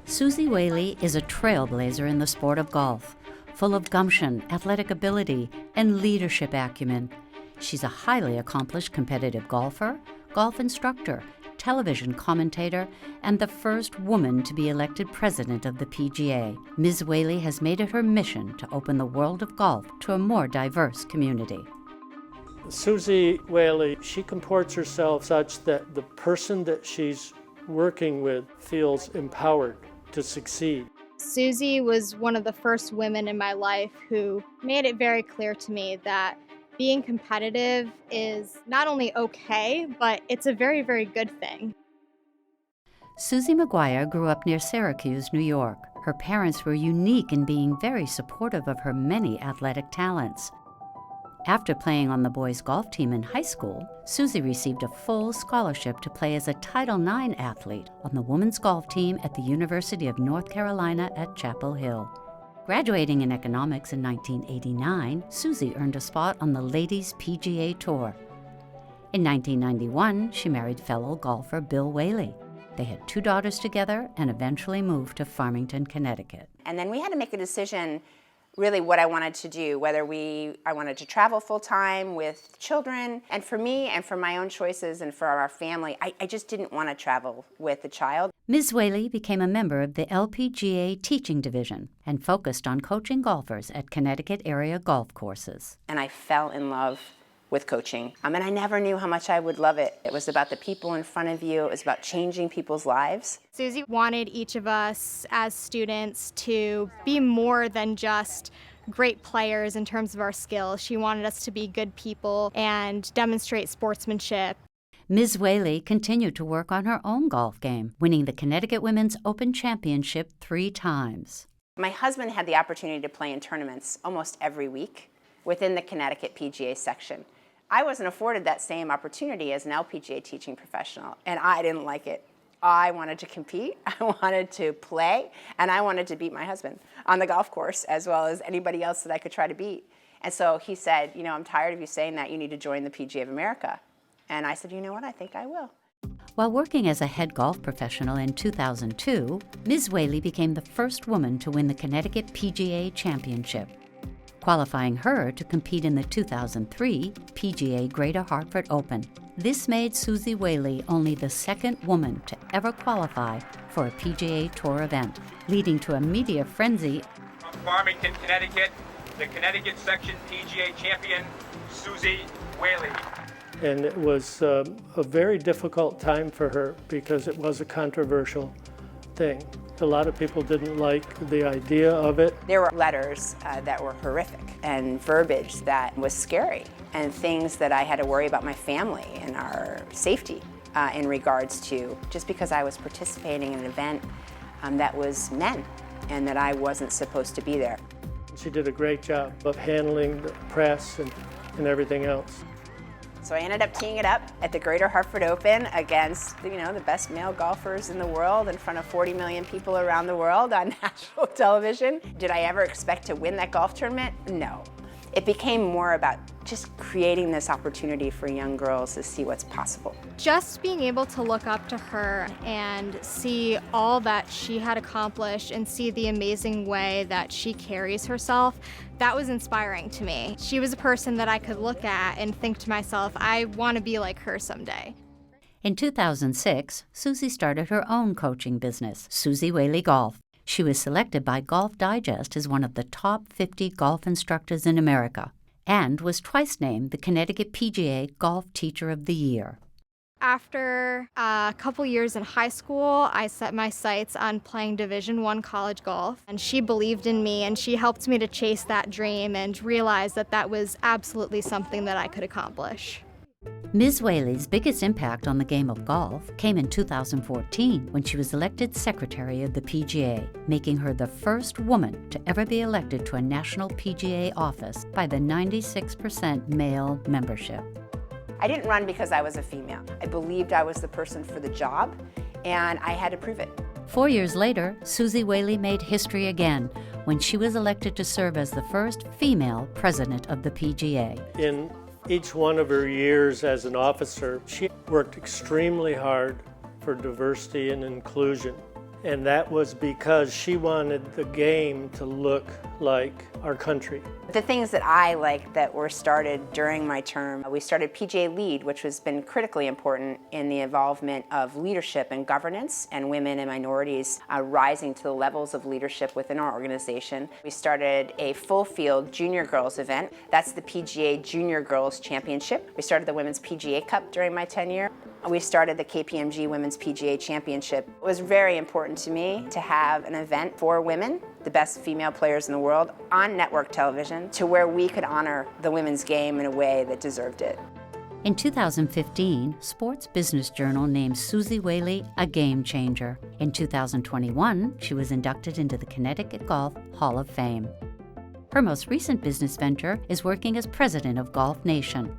Suzy Whaley is a trailblazer in the sport of golf, full of gumption, athletic ability, and leadership acumen. She's a highly accomplished competitive golfer, golf instructor, television commentator, and the first woman to be elected president of the PGA. Ms. Whaley has made it her mission to open the world of golf to a more diverse community. Suzy Whaley, she comports herself such that the person that she's working with feels empowered to succeed. Suzy was one of the first women in my life who made it very clear to me that being competitive is not only okay, but it's a very, very good thing. Suzy McGuire grew up near Syracuse, New York. Her parents were unique in being very supportive of her many athletic talents. After playing on the boys' golf team in high school, Suzy received a full scholarship to play as a Title IX athlete on the women's golf team at the University of North Carolina at Chapel Hill. Graduating in economics in 1989, Suzy earned a spot on the Ladies PGA Tour. In 1991, she married fellow golfer Bill Whaley. They had 2 daughters together and eventually moved to Farmington, Connecticut. And then we had to make a decision really what I wanted to do, whether I wanted to travel full-time with children. And for me and for my own choices and for our family, I just didn't want to travel with a child. Ms. Whaley became a member of the LPGA teaching division and focused on coaching golfers at Connecticut area golf courses. And I fell in love with coaching. And I never knew how much I would love it. It was about the people in front of you. It was about changing people's lives. Suzy wanted each of us as students to be more than just great players in terms of our skills. She wanted us to be good people and demonstrate sportsmanship. Ms. Whaley continued to work on her own golf game, winning the Connecticut Women's Open Championship 3 times. My husband had the opportunity to play in tournaments almost every week within the Connecticut PGA section. I wasn't afforded that same opportunity as an LPGA teaching professional, and I didn't like it. I wanted to compete, I wanted to play, and I wanted to beat my husband on the golf course as well as anybody else that I could try to beat. And so he said, you know, I'm tired of you saying that, you need to join the PGA of America. And I said, you know what, I think I will. While working as a head golf professional in 2002, Ms. Whaley became the first woman to win the Connecticut PGA Championship, qualifying her to compete in the 2003 PGA Greater Hartford Open. This made Suzy Whaley only the second woman to ever qualify for a PGA Tour event, leading to a media frenzy. From Farmington, Connecticut, the Connecticut Section PGA champion, Suzy Whaley. And it was a very difficult time for her because it was a controversial thing. A lot of people didn't like the idea of it. There were letters that were horrific and verbiage that was scary and things that I had to worry about my family and our safety in regards to just because I was participating in an event that was men and that I wasn't supposed to be there. She did a great job of handling the press and everything else. So I ended up teeing it up at the Greater Hartford Open against, you know, the best male golfers in the world in front of 40 million people around the world on national television. Did I ever expect to win that golf tournament? No. It became more about just creating this opportunity for young girls to see what's possible. Just being able to look up to her and see all that she had accomplished and see the amazing way that she carries herself, that was inspiring to me. She was a person that I could look at and think to myself, I want to be like her someday. In 2006, Suzy started her own coaching business, Suzy Whaley Golf. She was selected by Golf Digest as one of the top 50 golf instructors in America and was twice named the Connecticut PGA Golf Teacher of the Year. After a couple years in high school, I set my sights on playing Division I college golf, and she believed in me and she helped me to chase that dream and realize that that was absolutely something that I could accomplish. Ms. Whaley's biggest impact on the game of golf came in 2014 when she was elected Secretary of the PGA, making her the first woman to ever be elected to a national PGA office by the 96% male membership. I didn't run because I was a female. I believed I was the person for the job, and I had to prove it. 4 years later, Suzy Whaley made history again when she was elected to serve as the first female president of the PGA. In each one of her years as an officer, she worked extremely hard for diversity and inclusion. And that was because she wanted the game to look like our country. The things that I like that were started during my term, we started PGA Lead, which has been critically important in the involvement of leadership and governance and women and minorities rising to the levels of leadership within our organization. We started a full field junior girls event. That's the PGA Junior Girls Championship. We started the Women's PGA Cup during my tenure. We started the KPMG Women's PGA Championship. It was very important to me to have an event for women, the best female players in the world, on network television to where we could honor the women's game in a way that deserved it. In 2015, Sports Business Journal named Suzy Whaley a game changer. In 2021, she was inducted into the Connecticut Golf Hall of Fame. Her most recent business venture is working as president of Golf Nation.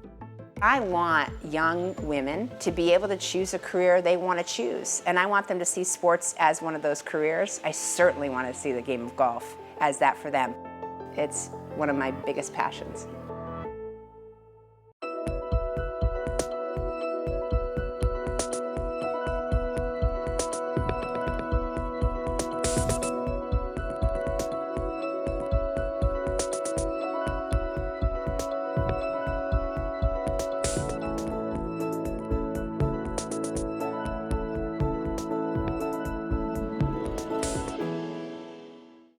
I want young women to be able to choose a career they want to choose, and I want them to see sports as one of those careers. I certainly want to see the game of golf as that for them. It's one of my biggest passions.